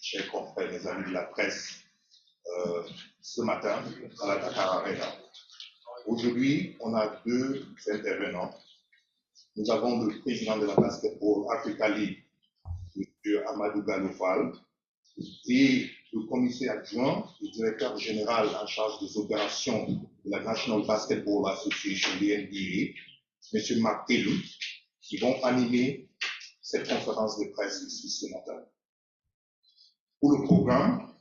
chers confrères, mes amis de la presse, ce matin à la Dakar Arena. Aujourd'hui, on a deux intervenants. Nous avons le président de la Basketball Africa League, M. Amadou Galofal, et le commissaire adjoint, le directeur général en charge des opérations de la National Basketball Association, NBA, M. Mark Taylor, qui vont animer cette conférence de presse ici ce matin. Pour le programme,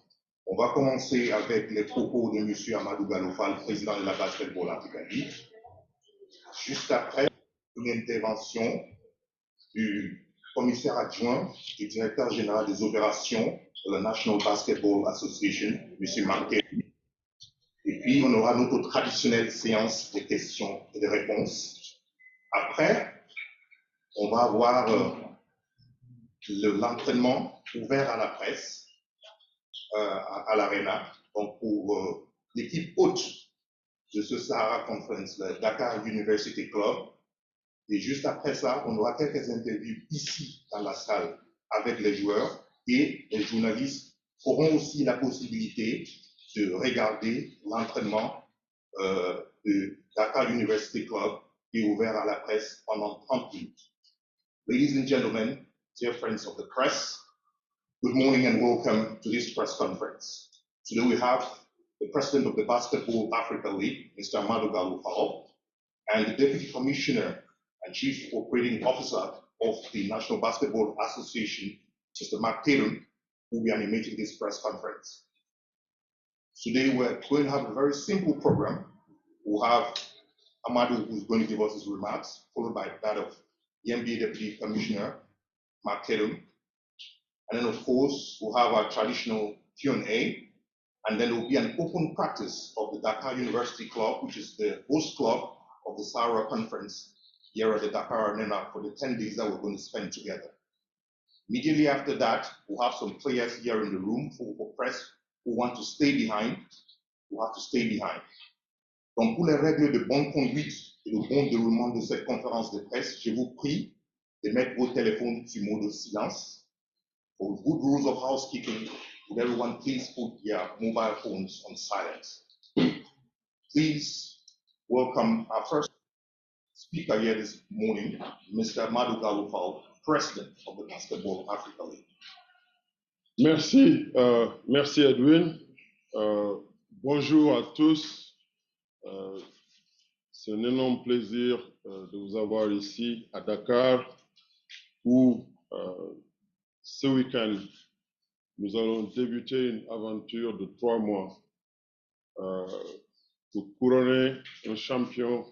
on va commencer avec les propos de M. Amadou Galofal, président de la Basketball Africa League. Juste après, une intervention du commissaire adjoint et directeur général des opérations de la National Basketball Association, M. Mark Taylor. Et puis, on aura notre traditionnelle séance de questions et de réponses. Après, on va avoir l'entraînement ouvert à la presse à l'Arena, donc pour l'équipe haute de ce Sahara Conference, le Dakar University Club. Et juste après ça, on aura quelques interviews ici dans la salle avec les joueurs, et les journalistes auront aussi la possibilité de regarder l'entraînement de Dakar University Club qui est ouvert à la presse pendant 30 minutes. Ladies and gentlemen, dear friends of the press, good morning and welcome to this press conference. Today we have the President of the Basketball Africa League, Mr. Amadou Galofal, and the Deputy Commissioner and Chief Operating Officer of the National Basketball Association, Mr. Mark Taylor, who will be animating this press conference. Today we're going to have a very simple program. We'll have Amadou, who's going to give us his remarks, followed by that of the NBA Deputy Commissioner, Mark Taylor. And then, of course, we'll have our traditional Q&A, and then there will be an open practice of the Dakar University Club, which is the host club of the Sahara Conference here at the Dakar Arena for the 10 days that we're going to spend together. Immediately after that, we'll have some players here in the room for press who want to stay behind, who have to stay behind. Donc, pour les règles de bonne conduite et de bon déroulement de cette conférence de presse, je vous prie de mettre vos téléphones sur mode silence. For good rules of housekeeping, would everyone please put their mobile phones on silent. Please welcome our first speaker here this morning, Mr. Amadou Galofal, President of the Basketball Africa League. Merci, merci Edwin. Bonjour à tous. C'est un énorme plaisir de vous avoir ici à Dakar, où ce week-end, nous allons débuter une aventure de 3 mois pour couronner un champion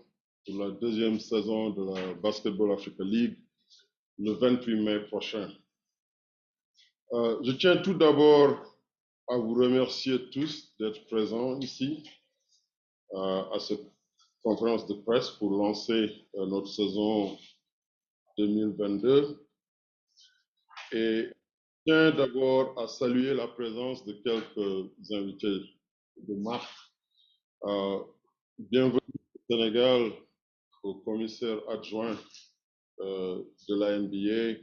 pour la 2e saison de la Basketball Africa League le 28 mai prochain. Je tiens tout d'abord à vous remercier tous d'être présents ici à cette conférence de presse pour lancer notre saison 2022. Et je tiens d'abord à saluer la présence de quelques invités de marque. Bienvenue au Sénégal au commissaire adjoint de la NBA,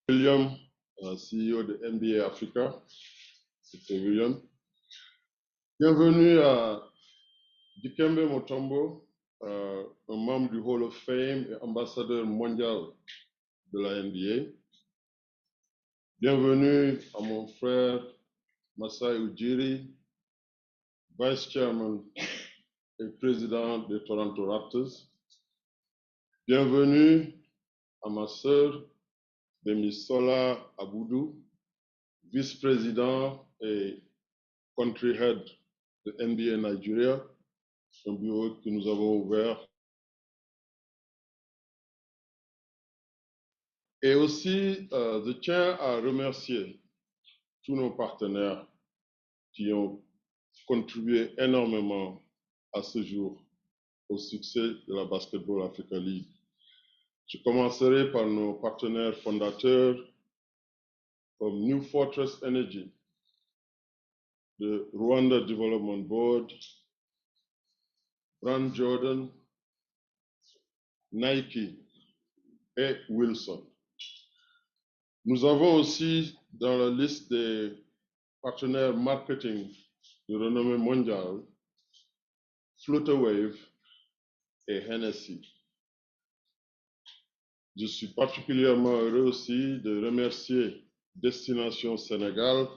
William, CEO de NBA Africa. C'était William. Bienvenue à Dikembe Mutombo, un membre du Hall of Fame et ambassadeur mondial de la NBA. Bienvenue à mon frère Masai Ujiri, Vice Chairman et président des Toronto Raptors. Bienvenue à ma sœur Demisola Aboudou, vice-président et country head de NBA Nigeria, un bureau que nous avons ouvert. Et aussi, je tiens à remercier tous nos partenaires qui ont contribué énormément à ce jour au succès de la Basketball Africa League. Je commencerai par nos partenaires fondateurs comme New Fortress Energy, the Rwanda Development Board, Brand Jordan, Nike, et Wilson. Nous avons aussi dans la liste des partenaires marketing de renommée mondiale Flutterwave et Hennessy. Je suis particulièrement heureux aussi de remercier Destination Sénégal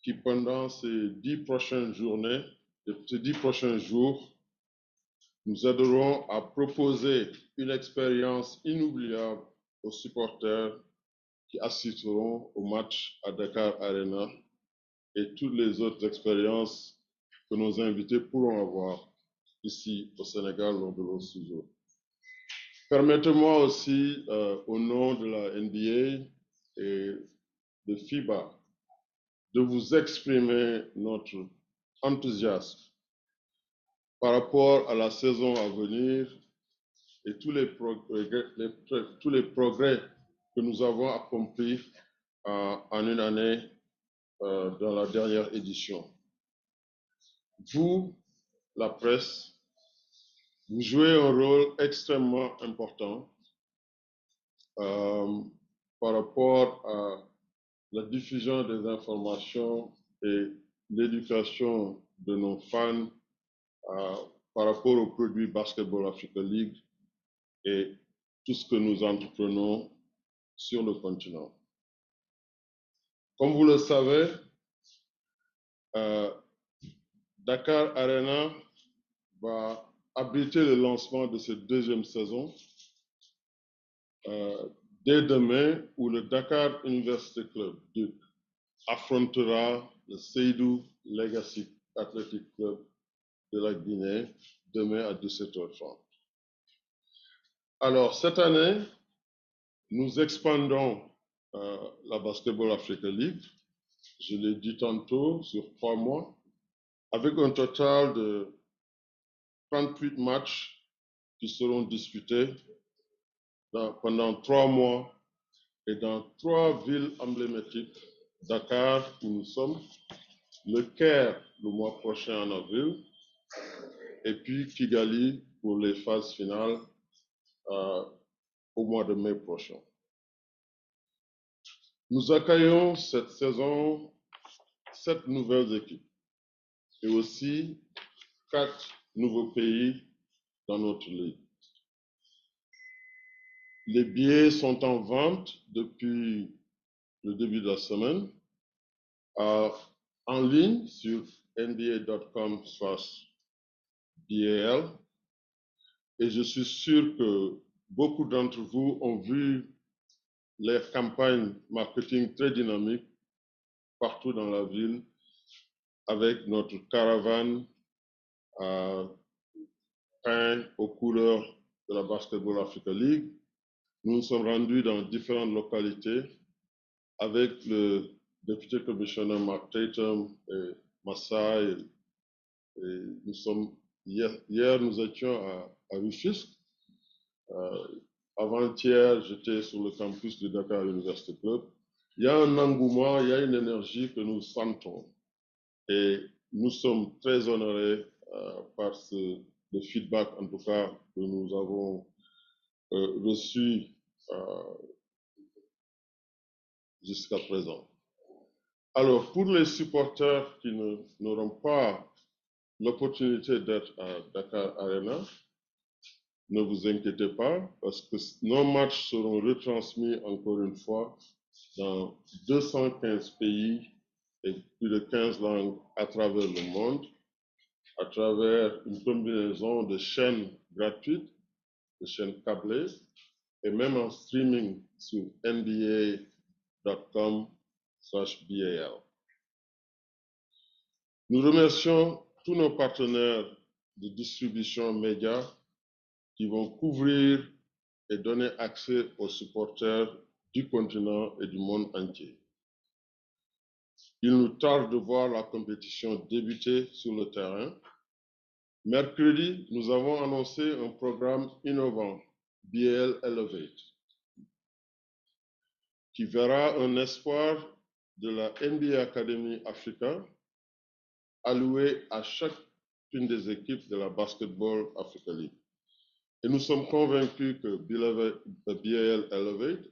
qui pendant ces 10 prochaines journées, ces 10 prochains jours, nous aideront à proposer une expérience inoubliable aux supporters qui assisteront au match à Dakar Arena et toutes les autres expériences que nos invités pourront avoir ici au Sénégal lors de leur séjour. Permettez-moi aussi, au nom de la NBA et de FIBA, de vous exprimer notre enthousiasme par rapport à la saison à venir et tous les progrès que nous avons accomplis en une année dans la dernière édition. Vous, la presse, vous jouez un rôle extrêmement important par rapport à la diffusion des informations et l'éducation de nos fans par rapport aux produits Basketball Africa League et tout ce que nous entreprenons sur le continent. Comme vous le savez, Dakar Arena va abriter le lancement de cette deuxième saison dès demain où le Dakar University Club affrontera le Seydou Legacy Athletic Club de la Guinée demain à 17h30. Alors, cette année, nous expandons la Basketball Africa League, je l'ai dit tantôt, sur 3 mois, avec un total de 38 matchs qui seront disputés pendant 3 mois et dans 3 villes emblématiques, Dakar, où nous sommes, le Caire le mois prochain en avril, et puis Kigali pour les phases finales au mois de mai prochain. Nous accueillons cette saison 7 nouvelles équipes et aussi 4 nouveaux pays dans notre ligue. Les billets sont en vente depuis le début de la semaine en ligne sur nba.com/BAL et je suis sûr que beaucoup d'entre vous ont vu les campagnes marketing très dynamiques partout dans la ville avec notre caravane peint aux couleurs de la Basketball Africa League. Nous nous sommes rendus dans différentes localités avec le député commissaire Mark Tatum et Massai. Et nous sommes, hier, nous étions à Rufisque. Avant-hier, j'étais sur le campus du Dakar University Club. Il y a un engouement, il y a une énergie que nous sentons. Et nous sommes très honorés par le feedback, en tout cas, que nous avons reçu jusqu'à présent. Alors, pour les supporters qui n'auront pas l'opportunité d'être à Dakar Arena, ne vous inquiétez pas, parce que nos matchs seront retransmis encore une fois dans 215 pays et plus de 15 langues à travers le monde, à travers une combinaison de chaînes gratuites, de chaînes câblées, et même en streaming sur nba.com/BAL. Nous remercions tous nos partenaires de distribution médias qui vont couvrir et donner accès aux supporters du continent et du monde entier. Il nous tarde de voir la compétition débuter sur le terrain. Mercredi, nous avons annoncé un programme innovant, BAL Elevate, qui verra un espoir de la NBA Academy Africa alloué à chacune des équipes de la Basketball Africa League. Et nous sommes convaincus que BAL Elevate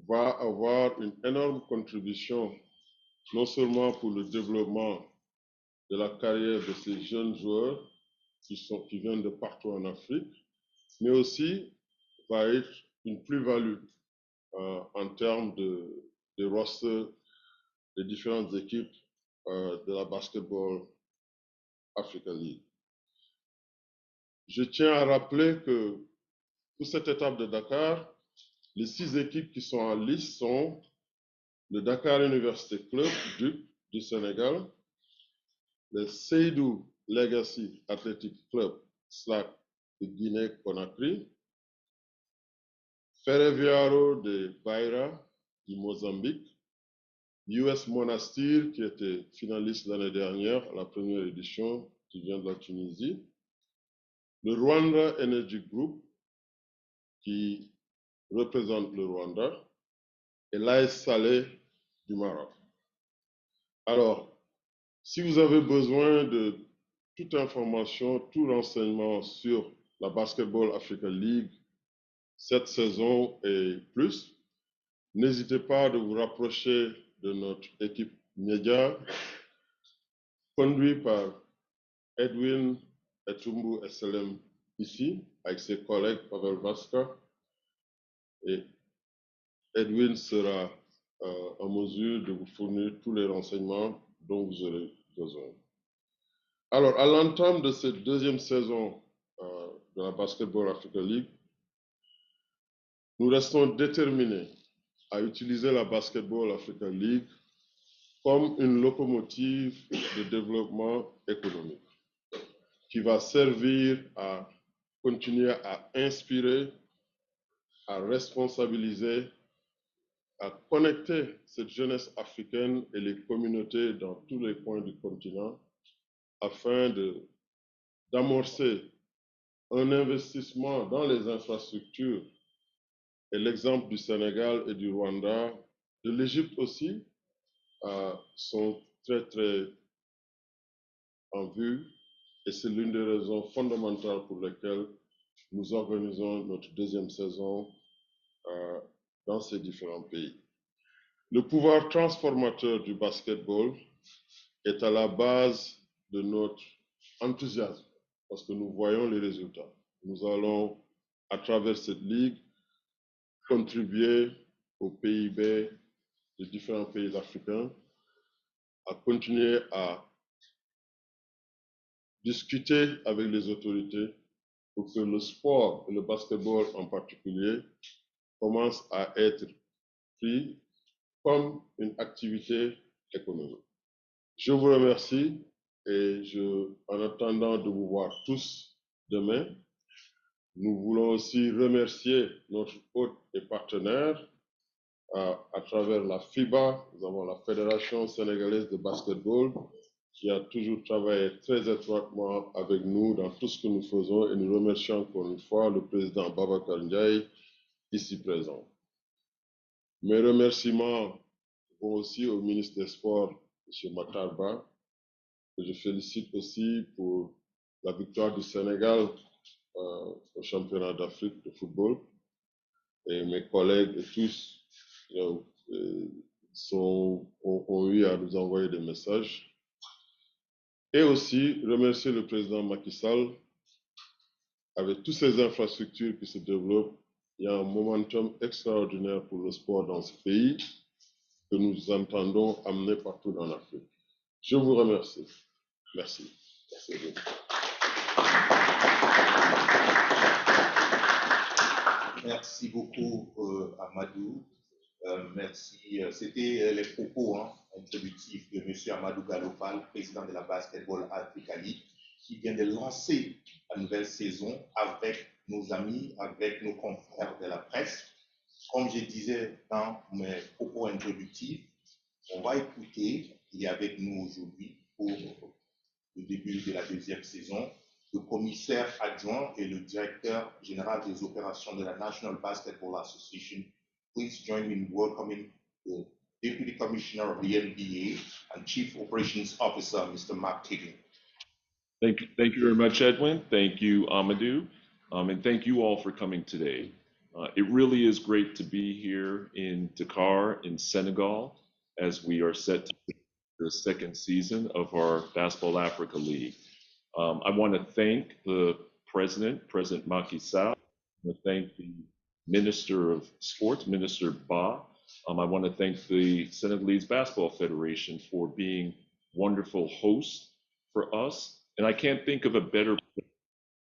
va avoir une énorme contribution, non seulement pour le développement de la carrière de ces jeunes joueurs qui viennent de partout en Afrique, mais aussi va être une plus-value en termes de roster des différentes équipes de la Basketball Africa League. Je tiens à rappeler que pour cette étape de Dakar, les 6 équipes qui sont en lice sont le Dakar University Club du Sénégal, le Seydou Legacy Athletic Club SLAC de Guinée-Conakry, Ferroviario de Beira du Mozambique, US Monastir qui était finaliste l'année dernière à la première édition, qui vient de la Tunisie, le Rwanda Energy Group qui représente le Rwanda et l'AS Salé du Maroc. Alors, si vous avez besoin de toute information, tout renseignement sur la Basketball Africa League cette saison et plus, n'hésitez pas de vous rapprocher de notre équipe média conduite par Edwin Etumbu SLM ici, avec ses collègues Pavel Vaska. Et Edwin sera en mesure de vous fournir tous les renseignements dont vous aurez besoin. Alors, à l'entame de cette deuxième saison de la Basketball Africa League, nous restons déterminés à utiliser la Basketball Africa League comme une locomotive de développement économique qui va servir à continuer à inspirer, à responsabiliser, à connecter cette jeunesse africaine et les communautés dans tous les coins du continent afin d'amorcer un investissement dans les infrastructures. Et l'exemple du Sénégal et du Rwanda, de l'Égypte aussi, sont très en vue. Et c'est l'une des raisons fondamentales pour lesquelles nous organisons notre deuxième saison dans ces différents pays. Le pouvoir transformateur du basketball est à la base de notre enthousiasme parce que nous voyons les résultats. Nous allons, à travers cette ligue, contribuer au PIB des différents pays africains, à continuer à discuter avec les autorités pour que le sport et le basketball en particulier commencent à être pris comme une activité économique. Je vous remercie et en attendant de vous voir tous demain, nous voulons aussi remercier notre hôte et partenaire à travers la FIBA. Nous avons la Fédération sénégalaise de basketball qui a toujours travaillé très étroitement avec nous dans tout ce que nous faisons et nous remercions encore une fois le président Babacar Ndiaye ici présent. Mes remerciements vont aussi au ministre des Sports, M. Matarba, que je félicite aussi pour la victoire du Sénégal au championnat d'Afrique de football. Et mes collègues et tous ont eu à nous envoyer des messages. Et aussi remercier le président Macky Sall. Avec toutes ces infrastructures qui se développent, il y a un momentum extraordinaire pour le sport dans ce pays que nous entendons amener partout dans l'Afrique. Je vous remercie. Merci. Merci. Merci beaucoup, Amadou. Merci. C'était les propos introductifs de M. Amadou Galopal, président de la Basketball Africa League, qui vient de lancer la nouvelle saison avec nos amis, avec nos confrères de la presse. Comme je disais dans mes propos introductifs, on va écouter, il est avec nous aujourd'hui pour le début de la deuxième saison, le commissaire adjoint et le directeur général des opérations de la National Basketball Association. Please join me in welcoming the Deputy Commissioner of the NBA and Chief Operations Officer, Mr. Mark Tiggin. Thank you very much, Edwin. Thank you, Amadou. And thank you all for coming today. It really is great to be here in Dakar in Senegal as we are set to the second season of our Basketball Africa League. I want to thank the President Macky Sall. I want to thank the Minister of Sports, Minister Ba. I want to thank the Senegalese Basketball Federation for being wonderful hosts for us. And I can't think of a better place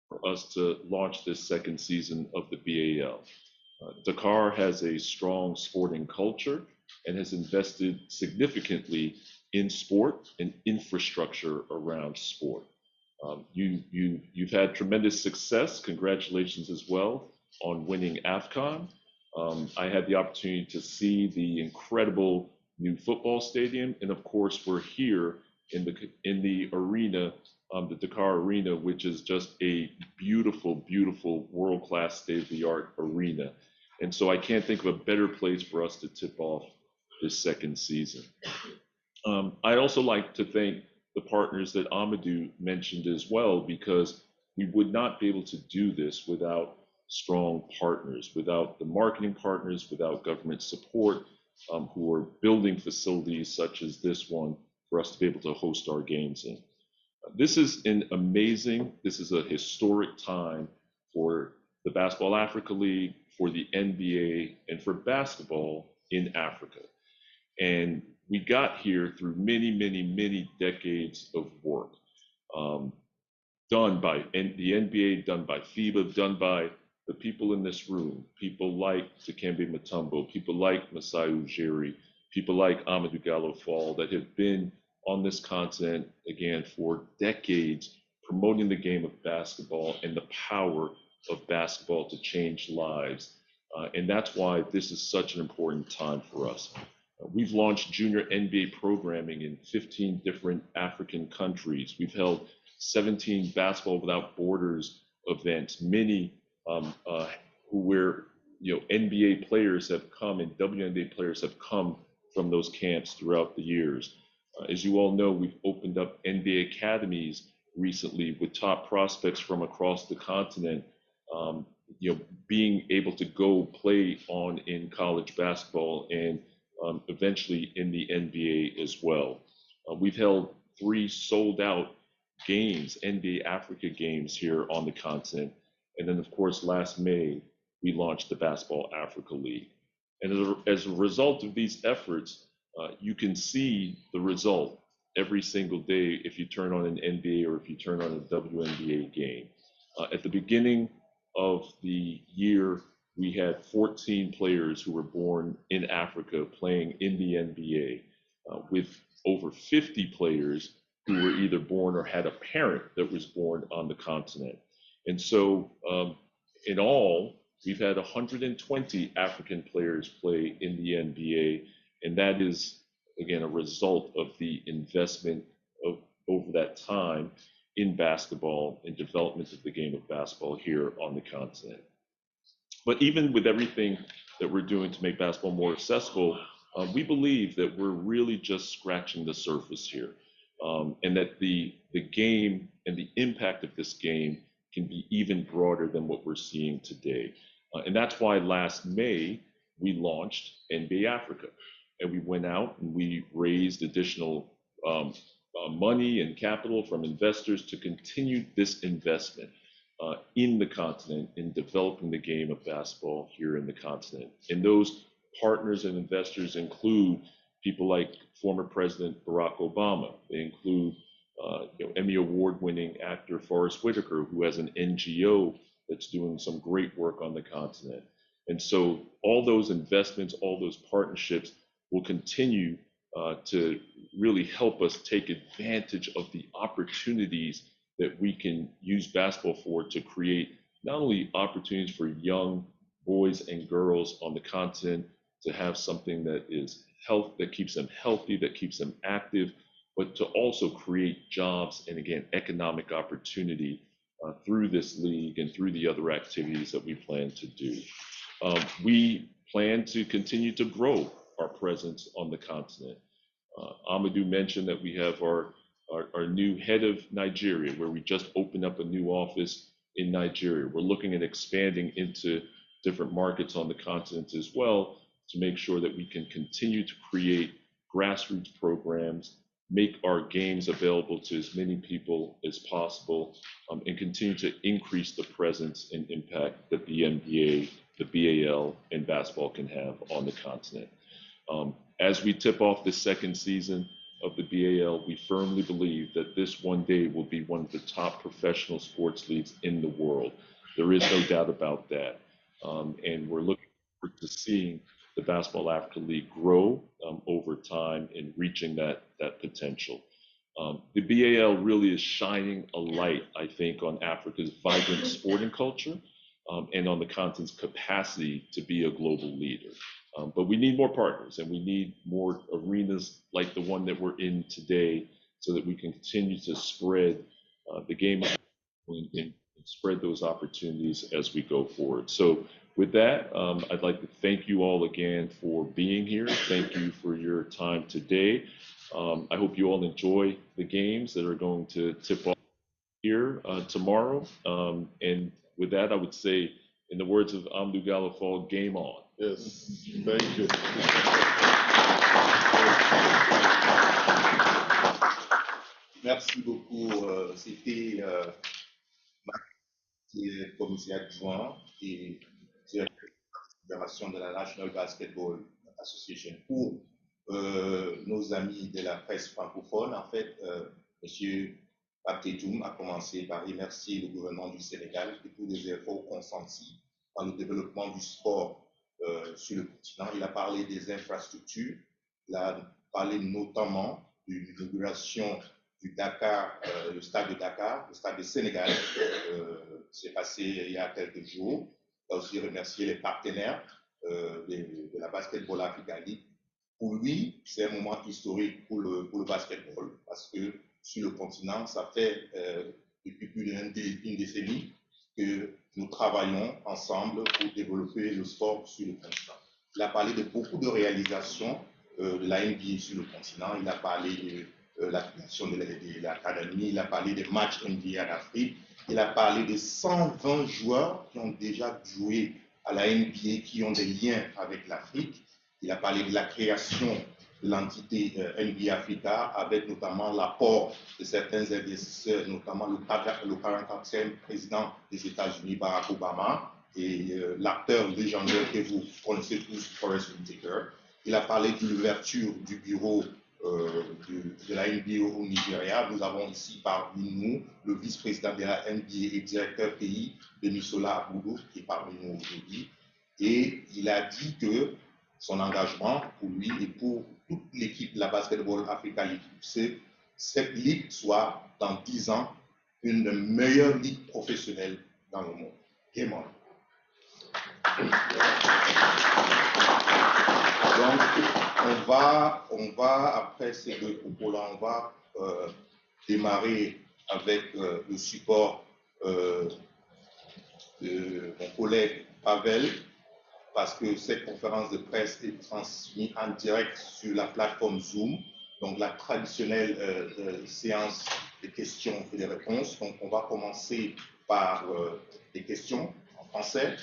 for us to launch this second season of the BAL. Dakar has a strong sporting culture and has invested significantly in sport and infrastructure around sport. You've had tremendous success. Congratulations as well on winning AFCON. I had the opportunity to see the incredible new football stadium, and of course, we're here in the arena, the Dakar Arena, which is just a beautiful, beautiful, world-class, state-of-the-art arena. And so I can't think of a better place for us to tip off this second season. I'd also like to thank the partners that Amadou mentioned as well, because we would not be able to do this without strong partners, without the marketing partners, without government support, who are building facilities such as this one for us to be able to host our games in. This is a historic time for the Basketball Africa League, for the NBA, and for basketball in Africa. And we got here through many, many, many decades of work, done by the NBA, done by FIBA, done by the people in this room, people like Dikembe Mutombo, people like Masai Ujiri, people like Amadou Gallo-Fall that have been on this continent, again, for decades, promoting the game of basketball and the power of basketball to change lives. And that's why this is such an important time for us. We've launched junior NBA programming in 15 different African countries. We've held 17 Basketball Without Borders events, many where NBA players have come and WNBA players have come from those camps throughout the years. As you all know, we've opened up NBA academies recently with top prospects from across the continent, being able to go play in college basketball and eventually in the NBA as well. We've held 3 sold-out games, NBA Africa games here on the continent. And then, of course, last May, we launched the Basketball Africa League. And as a result of these efforts, you can see the result every single day if you turn on an NBA or if you turn on a WNBA game. At the beginning of the year, we had 14 players who were born in Africa playing in the NBA, with over 50 players who were either born or had a parent that was born on the continent. And so in all, we've had 120 African players play in the NBA, and that is, again, a result of the investment over that time in basketball and development of the game of basketball here on the continent. But even with everything that we're doing to make basketball more accessible, we believe that we're really just scratching the surface here, and that the game and the impact of this game can be even broader than what we're seeing today. And that's why last May, we launched NBA Africa. And we went out and we raised additional money and capital from investors to continue this investment in the continent, in developing the game of basketball here in the continent. And those partners and investors include people like former President Barack Obama. They include Emmy Award-winning actor Forrest Whitaker, who has an NGO that's doing some great work on the continent. And so all those investments, all those partnerships will continue to really help us take advantage of the opportunities that we can use basketball for to create not only opportunities for young boys and girls on the continent to have something that is that keeps them healthy, that keeps them active, but to also create jobs and, again, economic opportunity through this league and through the other activities that we plan to do. We plan to continue to grow our presence on the continent. Amadou mentioned that we have our new head of Nigeria, where we just opened up a new office in Nigeria. We're looking at expanding into different markets on the continent as well to make sure that we can continue to create grassroots programs, make our games available to as many people as possible, and continue to increase the presence and impact that the NBA, the BAL, and basketball can have on the continent. As we tip off the second season of the BAL, we firmly believe that this one day will be one of the top professional sports leagues in the world. There is no doubt about that. And we're looking forward to seeing the Basketball Africa League grow over time and reaching that potential. The BAL really is shining a light, I think, on Africa's vibrant sporting culture and on the continent's capacity to be a global leader. But we need more partners, and we need more arenas like the one that we're in today so that we can continue to spread the game and spread those opportunities as we go forward. So with that, I'd like to thank you all again for being here. Thank you for your time today. I hope you all enjoy the games that are going to tip off here tomorrow. And with that, I would say, in the words of Amadou Gallo Fall, game on. Yes, thank you. Merci beaucoup. C'était qui est commissaire adjoint et directeur de la fédération de la National Basketball Association pour nos amis de la presse francophone. En fait, M. Abdedoum a commencé par remercier le gouvernement du Sénégal de tous les efforts consentis dans le développement du sport sur le continent. Il a parlé des infrastructures, il a parlé notamment de l'inauguration du Dakar, le stade de Dakar, le stade du Sénégal, c'est passé il y a quelques jours. Il a aussi remercié les partenaires de la Basketball Africa League. Pour lui, c'est un moment historique pour le basketball, parce que sur le continent, ça fait depuis plus d'une décennie que nous travaillons ensemble pour développer le sport sur le continent. Il a parlé de beaucoup de réalisations de la NBA sur le continent. Il a parlé de la création de l'académie, il a parlé des matchs NBA en Afrique, il a parlé de 120 joueurs qui ont déjà joué à la NBA, qui ont des liens avec l'Afrique. Il a parlé de la création de l'entité NBA Africa, avec notamment l'apport de certains investisseurs, notamment le 44e président des États-Unis, Barack Obama, et l'acteur légendaire que vous connaissez tous, Forrest Whitaker. Il a parlé de l'ouverture du bureau de la NBA au Nigeria. Nous avons ici parmi nous le vice-président de la NBA et directeur pays, Demisola Aboudou, qui est parmi nous aujourd'hui. Et il a dit que son engagement pour lui et pour toute l'équipe de la Basketball Africa League, c'est que cette ligue soit dans 10 ans une des meilleures ligues professionnelles dans le monde. Game on. Donc, on va après ces deux propos-là, on va démarrer avec le support de mon collègue Pavel, parce que cette conférence de presse est transmise en direct sur la plateforme Zoom, donc la traditionnelle séance de questions et de réponses. Donc, on va commencer par des questions en français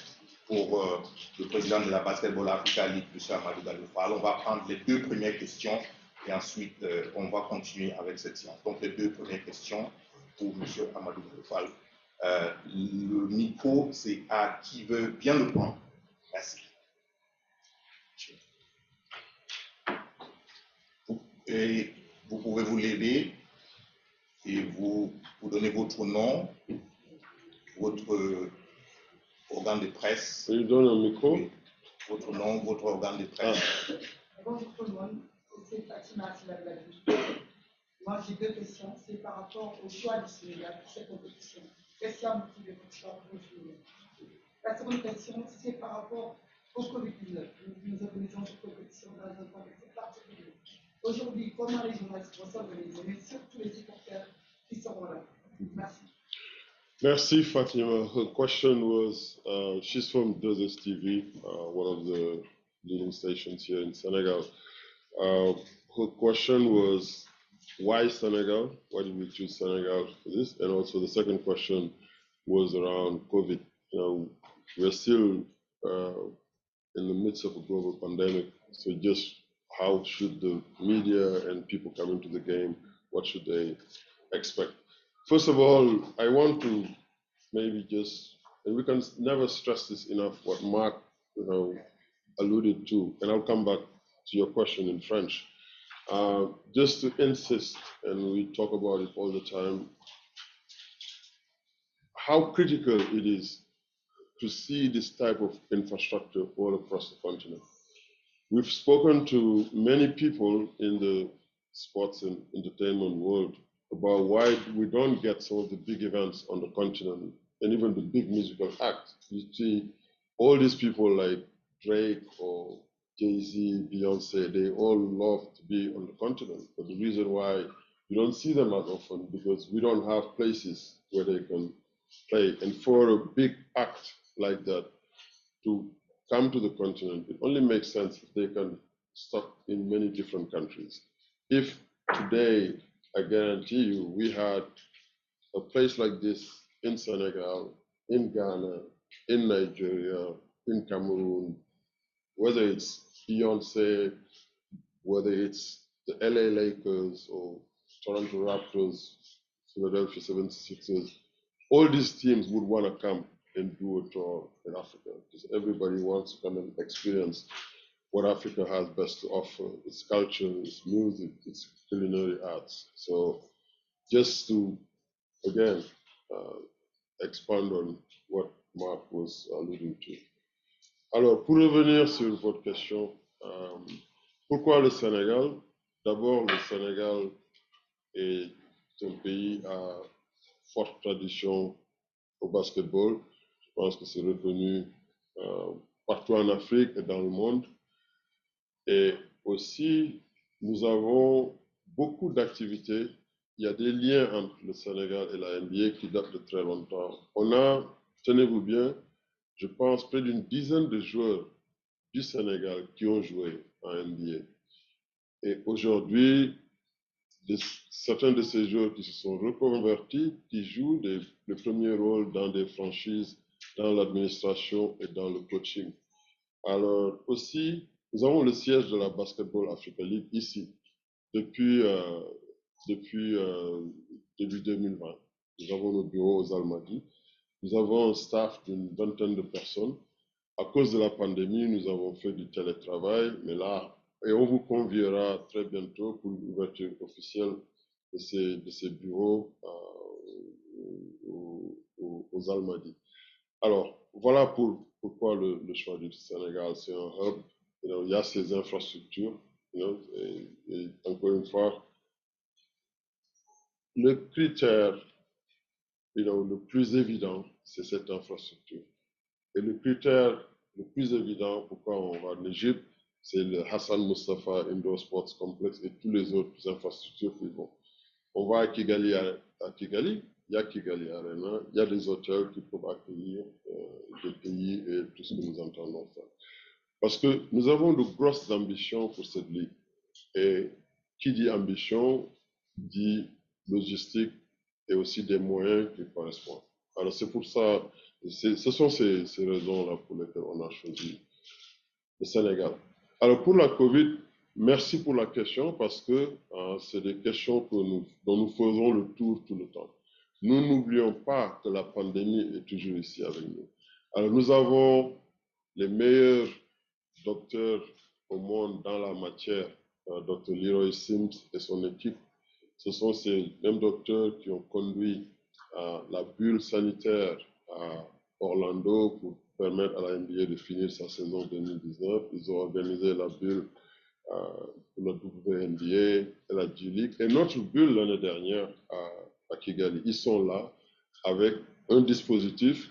pour le président de la Basketball Africa League, M. Amadou Gallo Fall. On va prendre les deux premières questions et ensuite on va continuer avec cette séance. Donc, les deux premières questions pour M. Amadou Gallo Fall. Le micro, c'est à qui veut bien le prendre. Merci. Et vous pouvez vous lever et vous donner votre nom, votre organe de presse. You donne un micro? Oui. Votre nom, votre organe de presse. Bonjour tout le monde, c'est Fatima Simadouladou. Moi j'ai deux questions, c'est par rapport au choix du Sénégal pour cette compétition. Qu'est-ce qui a motivé votre choix pour le Sénégal? La seconde question, c'est par rapport au Covid-19. Nous organisons cette compétition dans un contexte particulier. Aujourd'hui, comment les journalistes vont s'organiser, mais surtout les supporters qui seront là? Merci. Merci, Fatima. Her question was, she's from Dozes TV, one of the leading stations here in Senegal. Her question was, why Senegal? Why did we choose Senegal for this? And also the second question, was around COVID. We're still in the midst of a global pandemic. So just how should the media and people come into the game? What should they expect? First of all, I want to maybe just, and we can never stress this enough, what Mark alluded to, and I'll come back to your question in French. Just to insist, and we talk about it all the time, how critical it is to see this type of infrastructure all across the continent. We've spoken to many people in the sports and entertainment world about why we don't get some of the big events on the continent and even the big musical acts. You see all these people like Drake or Jay-Z, Beyonce, they all love to be on the continent. But the reason why you don't see them as often because we don't have places where they can play. And for a big act like that to come to the continent, it only makes sense if they can stop in many different countries. If today, I guarantee you, we had a place like this in Senegal, in Ghana, in Nigeria, in Cameroon, whether it's Beyonce, whether it's the LA Lakers or Toronto Raptors, Philadelphia 76ers, all these teams would want to come and do a tour in Africa because everybody wants to come and experience what Africa has best to offer, its culture, its music, its culinary arts. So just to, again, expand on what Mark was alluding to. Alors, pour revenir sur votre question, pourquoi le Sénégal? D'abord, le Sénégal est un pays à forte tradition au basketball. Je pense que c'est reconnu partout en Afrique et dans le monde. Et aussi, nous avons beaucoup d'activités. Il y a des liens entre le Sénégal et la NBA qui datent de très longtemps. On a, tenez-vous bien, je pense près d'une dizaine de joueurs du Sénégal qui ont joué en NBA. Et aujourd'hui, certains de ces joueurs qui se sont reconvertis, qui jouent les premiers rôles dans des franchises, dans l'administration et dans le coaching. Alors aussi, nous avons le siège de la Basketball Africa League ici, depuis début 2020. Nous avons nos bureaux aux Almadies. Nous avons un staff d'une vingtaine de personnes. À cause de la pandémie, nous avons fait du télétravail, mais là, et on vous conviera très bientôt pour l'ouverture officielle de ces bureaux aux Almadies. Alors, voilà pourquoi le choix du Sénégal, c'est un hub. Il y a ces infrastructures, et encore une fois, le critère le plus évident, c'est cette infrastructure. Et le critère le plus évident, pourquoi on va en Égypte, c'est le Hassan Mustafa Indoor Sports Complex et tous les autres infrastructures qui vont. On va à Kigali, il y a Kigali Arena, il y a des hôtels qui peuvent accueillir des pays et tout ce que nous entendons faire. Parce que nous avons de grosses ambitions pour cette ligue. Et qui dit ambition, dit logistique et aussi des moyens qui correspondent. Alors c'est pour ça, ce sont ces raisons-là pour lesquelles on a choisi le Sénégal. Alors pour la COVID, merci pour la question parce que c'est des questions dont nous faisons le tour tout le temps. Nous n'oublions pas que la pandémie est toujours ici avec nous. Alors nous avons les meilleurs docteurs au monde dans la matière, Dr Leroy Sims et son équipe. Ce sont ces mêmes docteurs qui ont conduit la bulle sanitaire à Orlando pour permettre à la NBA de finir sa saison 2019. Ils ont organisé la bulle pour la WNBA et la G-League. Et notre bulle l'année dernière à Kigali, ils sont là avec un dispositif.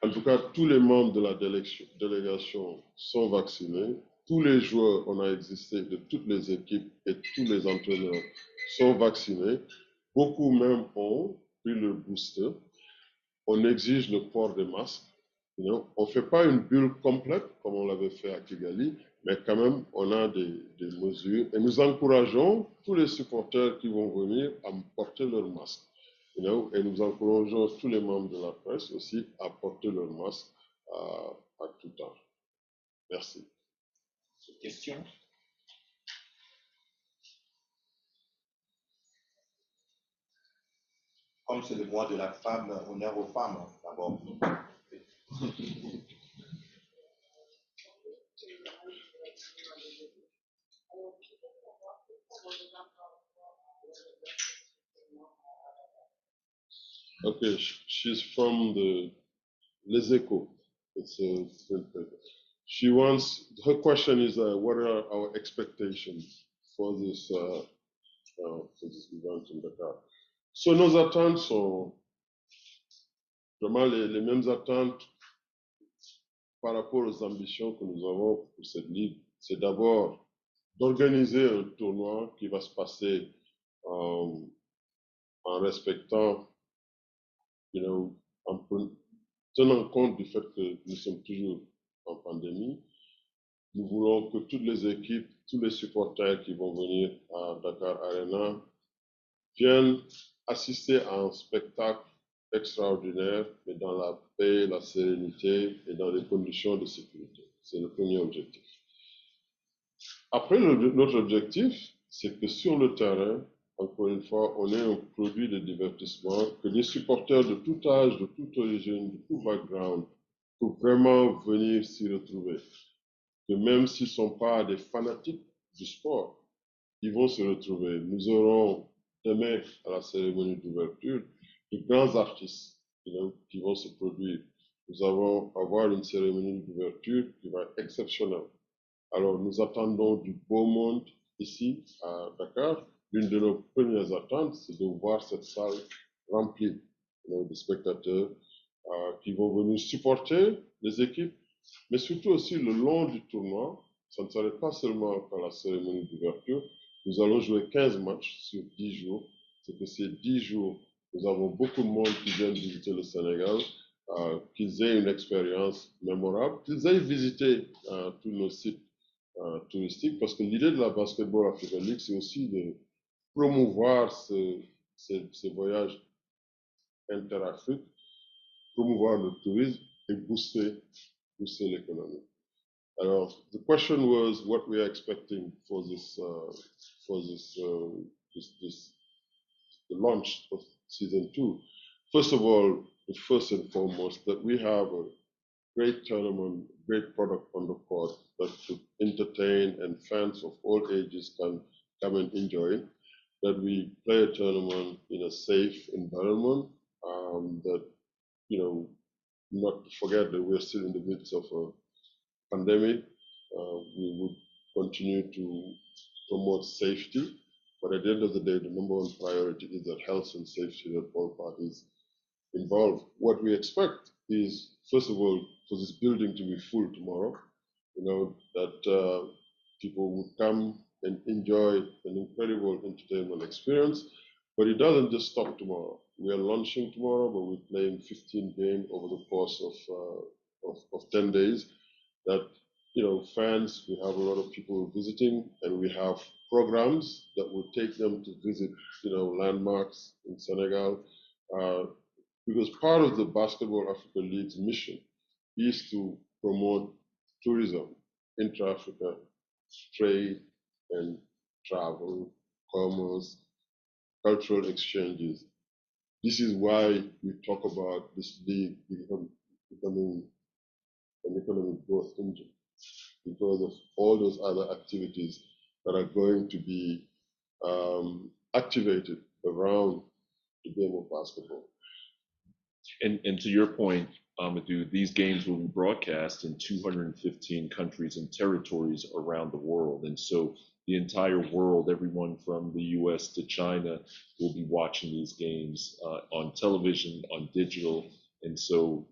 En tout cas, tous les membres de la délégation sont vaccinés. Tous les joueurs, on a existé de toutes les équipes et tous les entraîneurs sont vaccinés. Beaucoup même ont pris le booster. On exige le port des masques. On ne fait pas une bulle complète comme on l'avait fait à Kigali, mais quand même, on a des mesures. Et nous encourageons tous les supporters qui vont venir à porter leur masque. Et nous encourageons tous les membres de la presse aussi à porter leur masque à tout temps. Merci. Question? Comme c'est le mois de la femme, honneur aux femmes, d'abord. Okay, she's from Les Echos. She wants, her question is, what are our expectations for this event in Dakar? So nos attentes sont vraiment les mêmes attentes par rapport aux ambitions que nous avons pour cette ligue. C'est d'abord d'organiser un tournoi qui va se passer en respectant, en tenant compte du fait que nous sommes toujours en pandémie. Nous voulons que toutes les équipes, tous les supporters qui vont venir à Dakar Arena viennent assister à un spectacle extraordinaire, mais dans la paix, la sérénité et dans des conditions de sécurité. C'est le premier objectif. Après, notre objectif, c'est que sur le terrain, encore une fois, on ait un produit de divertissement, que les supporters de tout âge, de toute origine, de tout background, pour vraiment venir s'y retrouver. Que même s'ils ne sont pas des fanatiques du sport, ils vont se retrouver. Nous aurons demain, à la cérémonie d'ouverture, de grands artistes qui vont se produire. Nous allons avoir une cérémonie d'ouverture qui va être exceptionnelle. Alors, nous attendons du beau monde ici à Dakar. L'une de nos premières attentes, c'est de voir cette salle remplie de spectateurs qui vont venir supporter les équipes, mais surtout aussi le long du tournoi. Ça ne s'arrête pas seulement à la cérémonie d'ouverture. Nous allons jouer 15 matchs sur 10 jours. C'est que ces 10 jours, nous avons beaucoup de monde qui viennent visiter le Sénégal, qu'ils aient une expérience mémorable, qu'ils aient visité tous nos sites touristique, parce que l'idée de la Basketball Africa League, c'est aussi de promouvoir ces voyages inter-Afrique, promouvoir le tourisme et booster l'économie. Alors, the question was what we are expecting for the launch of season 2. First of all, the first and foremost, that we have a great tournament, great product on the court that should entertain and fans of all ages can come and enjoy. That we play a tournament in a safe environment. That not to forget that we're still in the midst of a pandemic. We would continue to promote safety, but at the end of the day, the number one priority is that health and safety of all parties involved. What we expect is, first of all, for this building to be full tomorrow, that people would come and enjoy an incredible entertainment experience. But it doesn't just stop tomorrow. We are launching tomorrow, but we're playing 15 games over the course of 10 days. That, fans, we have a lot of people visiting, and we have programs that will take them to visit, landmarks in Senegal. Because part of the Basketball Africa League's mission is to promote tourism, intra-Africa trade and travel, commerce, cultural exchanges. This is why we talk about this league becoming an economic growth engine, because of all those other activities that are going to be activated around the game of basketball. And to your point, Amadou, these games will be broadcast in 215 countries and territories around the world. And so the entire world, everyone from the US to China, will be watching these games on television, on digital. And so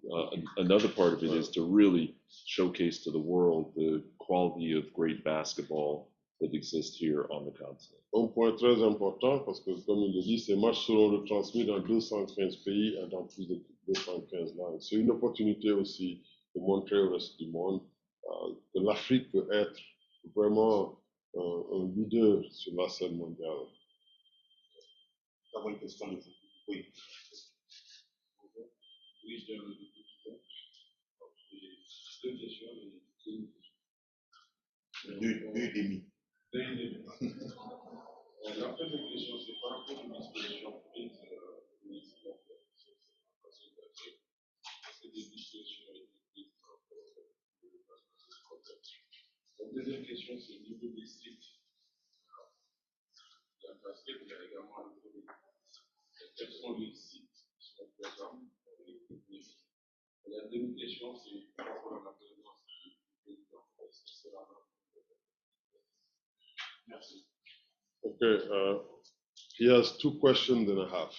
another part of it is to really showcase to the world the quality of great basketball that exists here on the continent. Un point très important, parce que comme il le dit, ces matchs seront retransmis dans 215 pays et dans plus de 215 langues. C'est une opportunité aussi de montrer au reste du monde que l'Afrique peut être vraiment un leader sur la scène mondiale. Nous avons une question de vous. Oui. Oui, je donne deux questions et une question. Deux et demi. Deux et demi. La première question, c'est par rapport aux dispositions prises municipales. C'est des dispositions prises par rapport au contexte. La deuxième question, c'est au niveau des sites. La basket, il y a également le premier. Quels sont les sites qui sont présents dans les techniques? La deuxième question, c'est par rapport à la présence du président. Sera. Merci. Okay, he has 2 questions and a half.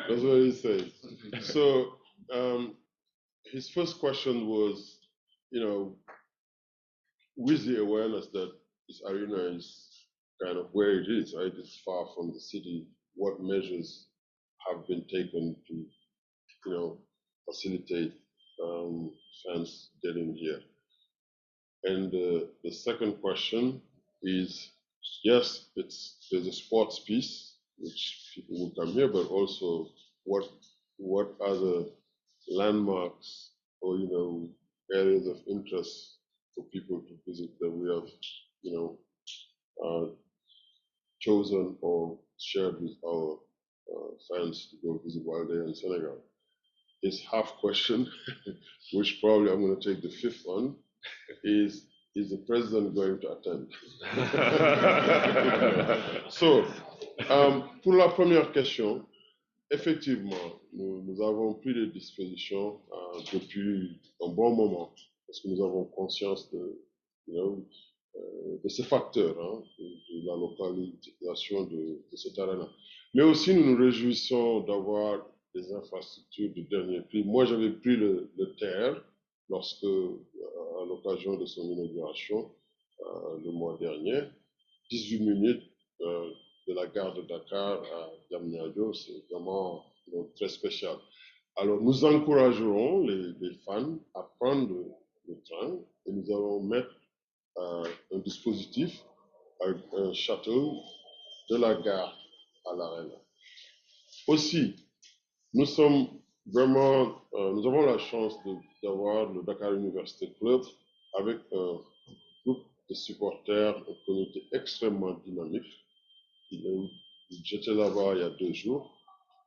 That's what he says. So, his first question was, with the awareness that this arena is kind of where it is, right? It's far from the city. What measures have been taken to, facilitate fans getting here? And the second question is, yes, there's a sports piece which people will come here, but also what are the landmarks or areas of interest for people to visit that we have chosen or shared with our fans to go visit while they're in Senegal. His half question, which probably I'm going to take the fifth one, is the president going to attend? So, pour la première question, effectivement, nous avons pris des dispositions depuis un bon moment, parce que nous avons conscience de ces facteurs, de la localisation de cet arena. Mais aussi, nous nous réjouissons d'avoir des infrastructures de dernier prix. Moi, j'avais pris le terre lorsque, à l'occasion de son inauguration, le mois dernier, 18 minutes de la gare de Dakar à Diamniadio, c'est vraiment très spécial. Alors, nous encouragerons les fans à prendre le train et nous allons mettre un dispositif avec un shuttle de la gare à l'arène. Aussi, nous avons la chance d'avoir le Dakar University Club avec un groupe de supporters, un comité extrêmement dynamique. J'étais là-bas il y a 2 jours.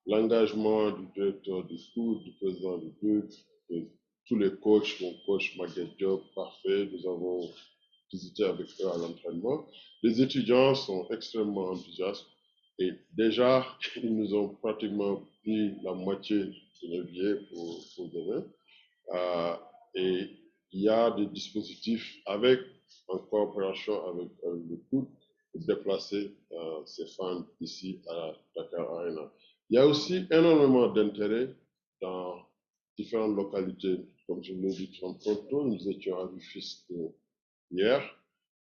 L'engagement du directeur du foot, du président du club, de tous les coachs, mon coach Maguette Diop, parfait. Nous avons visité avec eux à l'entraînement. Les étudiants sont extrêmement enthousiastes et déjà, ils nous ont pratiquement pris la moitié de nos billets pour demain. Et il y a des dispositifs en coopération avec le foot pour déplacer ces fans ici à Dakar Arena. Il y a aussi énormément d'intérêt dans différentes localités. Comme je l'ai dit tantôt, nous étions à Rufisque hier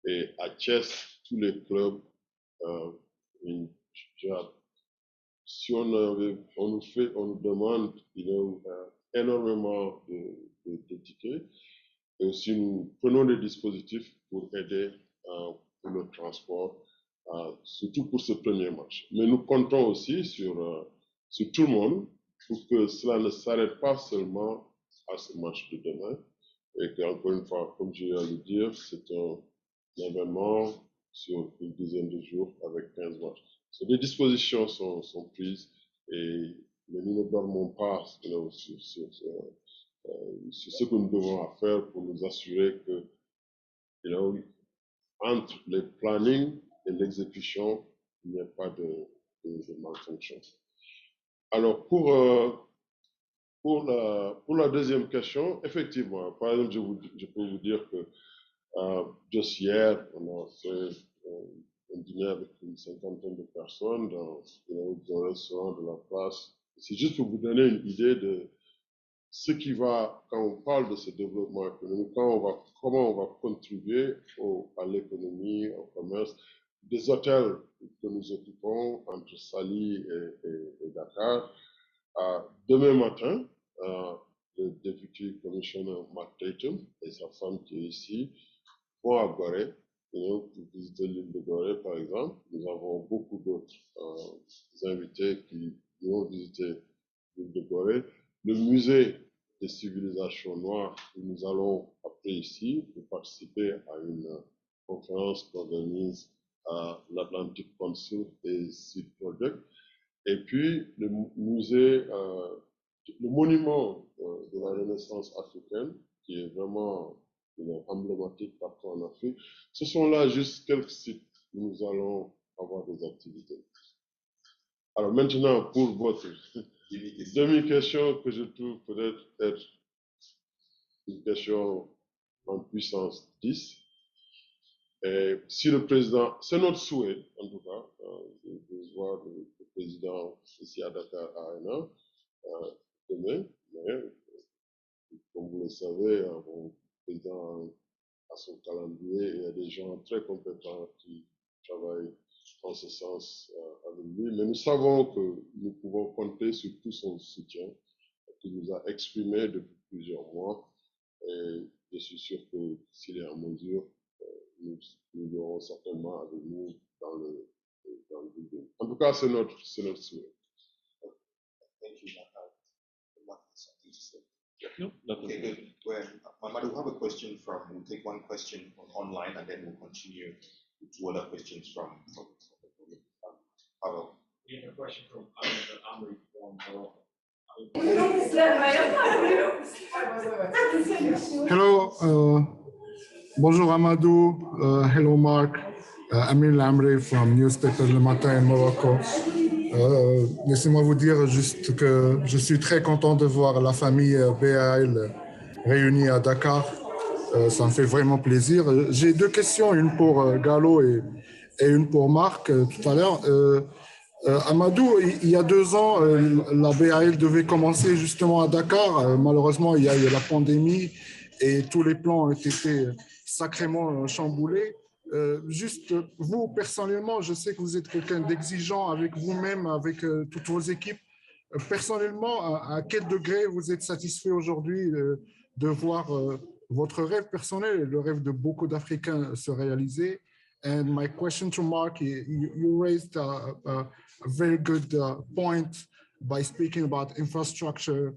et à Thiès, tous les clubs, si on nous demande énormément de tickets et aussi nous prenons des dispositifs pour aider pour le transport, surtout pour ce premier match. Mais nous comptons aussi sur tout le monde pour que cela ne s'arrête pas seulement à ce match de demain et qu'encore une fois, comme je viens de le dire, c'est un événement sur une dizaine de jours avec 15 matchs. Des dispositions sont prises mais nous ne dormons pas sur ce que nous devons faire pour nous assurer que entre le planning et l'exécution, il n'y a pas de malfonction. Alors, pour la deuxième question, effectivement, par exemple, je peux vous dire que juste hier, on a fait un dîner avec une 50aine de personnes dans un restaurant de la place. C'est juste pour vous donner une idée de ce qui va, quand on parle de ce développement économique, comment on va contribuer à l'économie, au commerce, des hôtels que nous occupons entre Sali et Dakar. Demain matin, le député commissionnaire Mark Tatum et sa femme qui est ici vont à Gorée pour visiter l'île de Gorée, par exemple. Nous avons beaucoup d'autres invités qui vont visiter l'île de Gorée. Le musée des civilisations noires, où nous allons après ici pour participer à une conférence qu'organise l'Atlantic Council et Seed Project. Et puis le musée, le monument de la Renaissance africaine, qui est vraiment emblématique partout en Afrique. Ce sont là juste quelques sites où nous allons avoir des activités. Alors maintenant, pour votre demi-question que je trouve peut-être être une question en puissance 10. Et si le président, c'est notre souhait en tout cas, de voir le président ici à Dakar Arena demain, mais comme vous le savez, le président a son calendrier et il y a des gens très compétents qui travaillent en ce sens avec lui. Mais nous savons que nous pouvons compter sur tout son soutien qu'il nous a exprimé depuis plusieurs mois. Et je suis sûr que s'il est en mesure, nous l'aurons certainement avec nous dans le building. En tout cas, c'est notre souhait. Thank you, No, nothing. Okay, good. Well, Mamadou, we have a question we'll take one question online and then we'll continue with two other questions from Pavel. We have a question from Amri from Morocco. Hello, bonjour Amadou, hello Mark, Amir Lamri from Newspaper Le Matin in Morocco. Laissez-moi vous dire juste que je suis très content de voir la famille BAL réunie à Dakar. Ça me fait vraiment plaisir. J'ai deux questions, une pour Gallo et une pour Marc tout à l'heure. Amadou, il y a 2 ans, la BAL devait commencer justement à Dakar. Malheureusement, il y a eu la pandémie et tous les plans ont été sacrément chamboulés. Juste, vous, personnellement, je sais que vous êtes quelqu'un d'exigeant avec vous-même, avec toutes vos équipes. Personnellement, à quel degré vous êtes satisfait aujourd'hui de voir votre rêve personnel, le rêve de beaucoup d'Africains se réaliser? And my question to Mark, you raised a very good point by speaking about infrastructure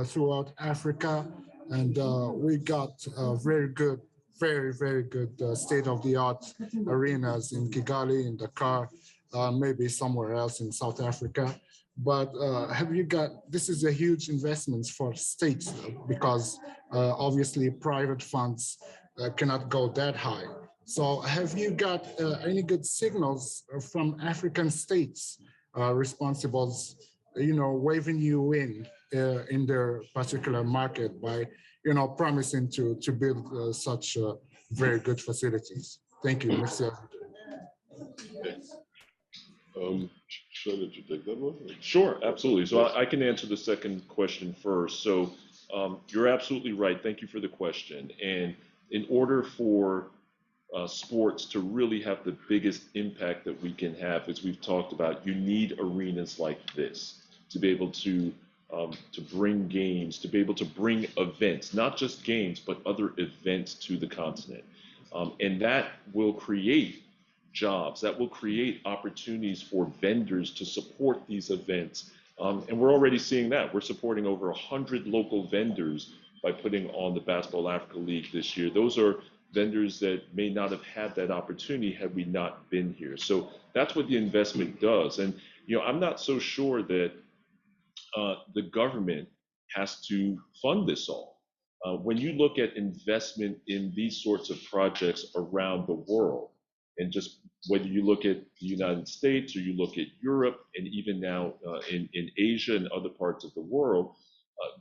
throughout Africa. And we got very good, very good state-of-the-art arenas in Kigali, in Dakar, maybe somewhere else in South Africa. But have you got, this is a huge investment for states because obviously private funds cannot go that high. So have you got any good signals from African states responsibles, waving you in their particular market by, promising to build such very good facilities? Thank you, Monsieur. Should I let you take that one? Sure, absolutely. So I can answer the second question first. So you're absolutely right. Thank you for the question. And in order for sports to really have the biggest impact that we can have, as we've talked about, you need arenas like this to be able to bring games, to be able to bring events, not just games, but other events to the continent. And that will create jobs, that will create opportunities for vendors to support these events. And we're already seeing that. We're supporting over 100 local vendors by putting on the Basketball Africa League this year. Those are vendors that may not have had that opportunity had we not been here. So that's what the investment does. And, I'm not so sure that the government has to fund this all. When you look at investment in these sorts of projects around the world, and just whether you look at the United States or you look at Europe and even now in Asia and other parts of the world,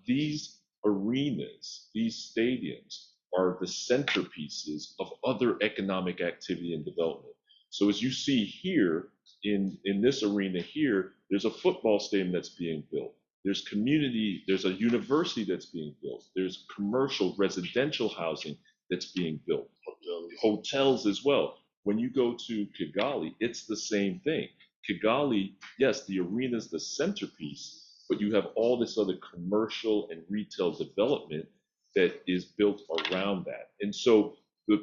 these arenas, these stadiums are the centerpieces of other economic activity and development. So as you see here in this arena here, there's a football stadium that's being built. There's community, there's a university that's being built. There's commercial residential housing that's being built. Hotels as well. When you go to Kigali, it's the same thing. Kigali, yes, the arena is the centerpiece, but you have all this other commercial and retail development that is built around that. And so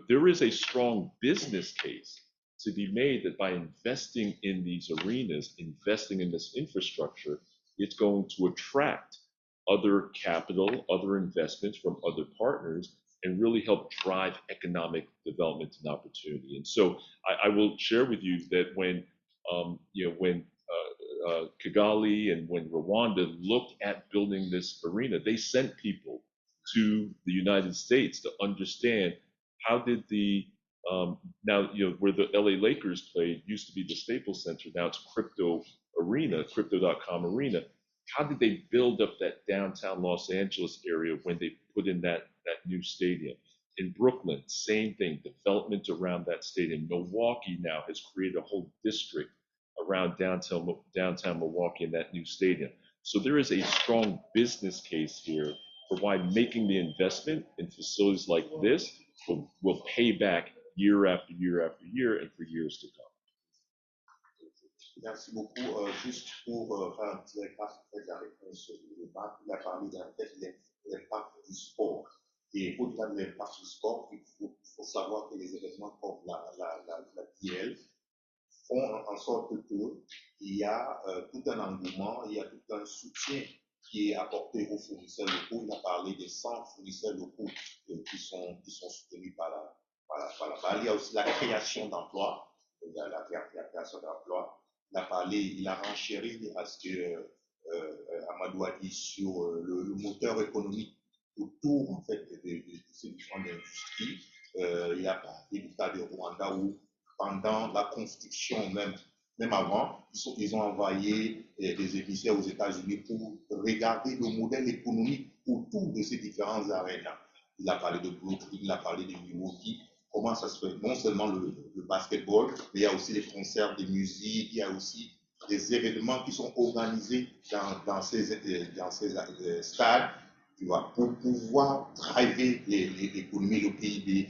there is a strong business case to be made that by investing in these arenas, investing in this infrastructure, it's going to attract other capital, other investments from other partners, and really help drive economic development and opportunity. And so I will share with you that when Kigali and when Rwanda looked at building this arena, they sent people to the United States to understand how did the now, where the LA Lakers played used to be the Staples Center. Now it's Crypto Arena, Crypto.com Arena. How did they build up that downtown Los Angeles area when they put in that new stadium? In Brooklyn, same thing, development around that stadium. Milwaukee now has created a whole district around downtown Milwaukee and that new stadium. So there is a strong business case here for why making the investment in facilities like this will pay back year after year after year and for years to come. Merci beaucoup. Juste pour faire un petit récap de la réponse de Marc, il a parlé de l'impact du sport. Et au-delà de l'impact du sport, il faut savoir que les événements comme la BAL font en sorte qu'il y a tout un engouement, il y a tout un soutien qui est apporté aux fournisseurs locaux. Il a parlé des 100 fournisseurs locaux qui sont soutenus par la BAL. Il y a aussi la création d'emplois, la création d'emplois. Il a renchéri à ce que Amadou a dit sur le moteur économique autour en fait de ces différentes industries. Il a parlé du cas de Rwanda où pendant la construction même avant, ils ont envoyé des émissaires aux États-Unis pour regarder le modèle économique autour de ces différents arénas. Il a parlé de Brooklyn, il a parlé de Milwaukee. Comment ça se fait? Non seulement le basketball, mais il y a aussi les concerts de musique, il y a aussi des événements qui sont organisés dans ces stades, tu vois, pour pouvoir driver l'économie, le PIB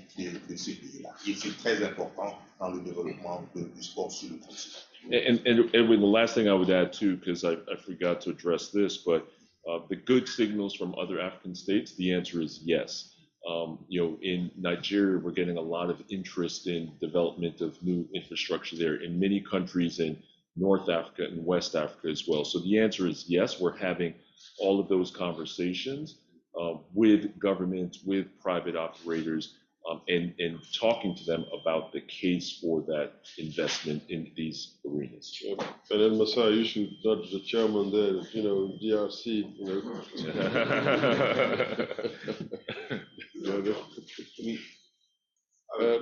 de ce pays-là. Et c'est très important dans le développement du sport sur le continent. And Edwin, the last thing I would add too, because I forgot to address this, but the good signals from other African states, the answer is yes. In Nigeria, we're getting a lot of interest in development of new infrastructure there, in many countries in North Africa and West Africa as well. So the answer is yes, we're having all of those conversations with governments, with private operators, and talking to them about the case for that investment in these arenas. Yeah. And then Masai, you should judge the chairman there, DRC,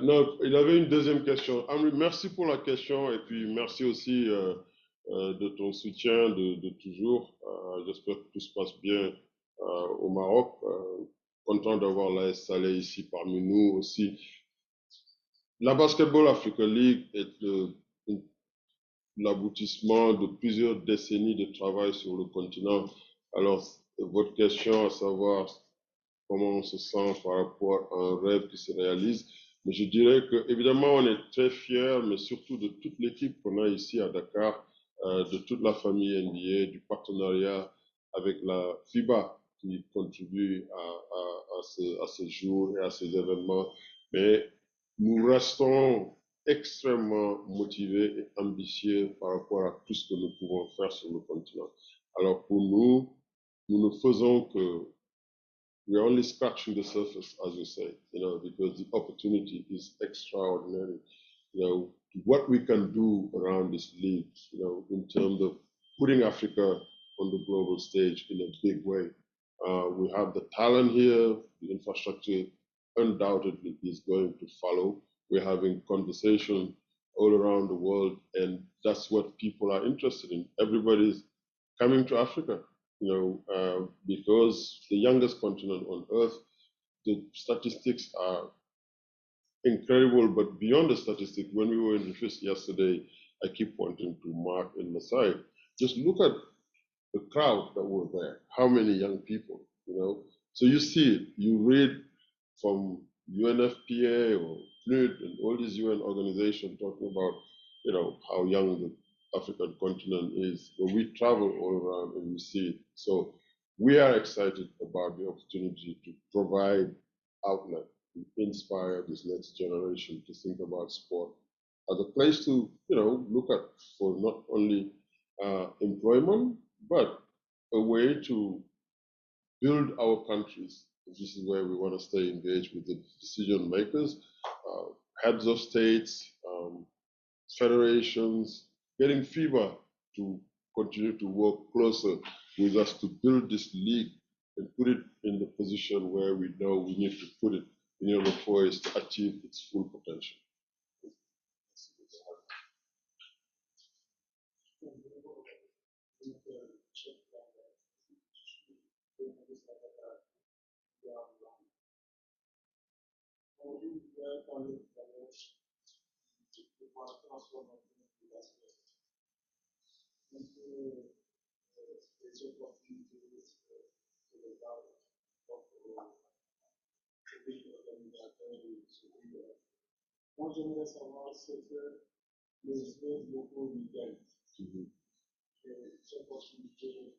non, il avait une deuxième question. Amri, merci pour la question et puis merci aussi de ton soutien de toujours. J'espère que tout se passe bien au Maroc. Content d'avoir l'AS Saleh ici parmi nous aussi. La Basketball Africa League est l'aboutissement de plusieurs décennies de travail sur le continent. Alors, votre question à savoir comment on se sent par rapport à un rêve qui se réalise, mais je dirais que évidemment on est très fiers, mais surtout de toute l'équipe qu'on a ici à Dakar, de toute la famille NBA, du partenariat avec la FIBA qui contribue à ce jour et à ces événements. Mais nous restons extrêmement motivés et ambitieux par rapport à tout ce que nous pouvons faire sur le continent. Alors pour nous, nous ne faisons que we're only scratching the surface, as you say, because the opportunity is extraordinary. What we can do around this league, in terms of putting Africa on the global stage in a big way. We have the talent here, the infrastructure undoubtedly is going to follow. We're having conversation all around the world, and that's what people are interested in. Everybody's coming to Africa. Because the youngest continent on earth, the statistics are incredible, but beyond the statistics, when we were in the office yesterday, I keep pointing to Mark and Masai, just look at the crowd that were there, how many young people, So you see it, you read from UNFPA or FNUD and all these UN organizations talking about, how young the African continent is, but we travel all around and we see it. So we are excited about the opportunity to provide outlet inspire this next generation to think about sport as a place to, look at for not only employment, but a way to build our countries. This is where we want to stay engaged with the decision makers, heads of states, federations, getting FIBA to continue to work closer with us to build this league and put it in the position where we know we need to put it in order for it to achieve its full potential. Moi, j'aimerais savoir ce que les joueurs locaux lui gagnent. Cette opportunité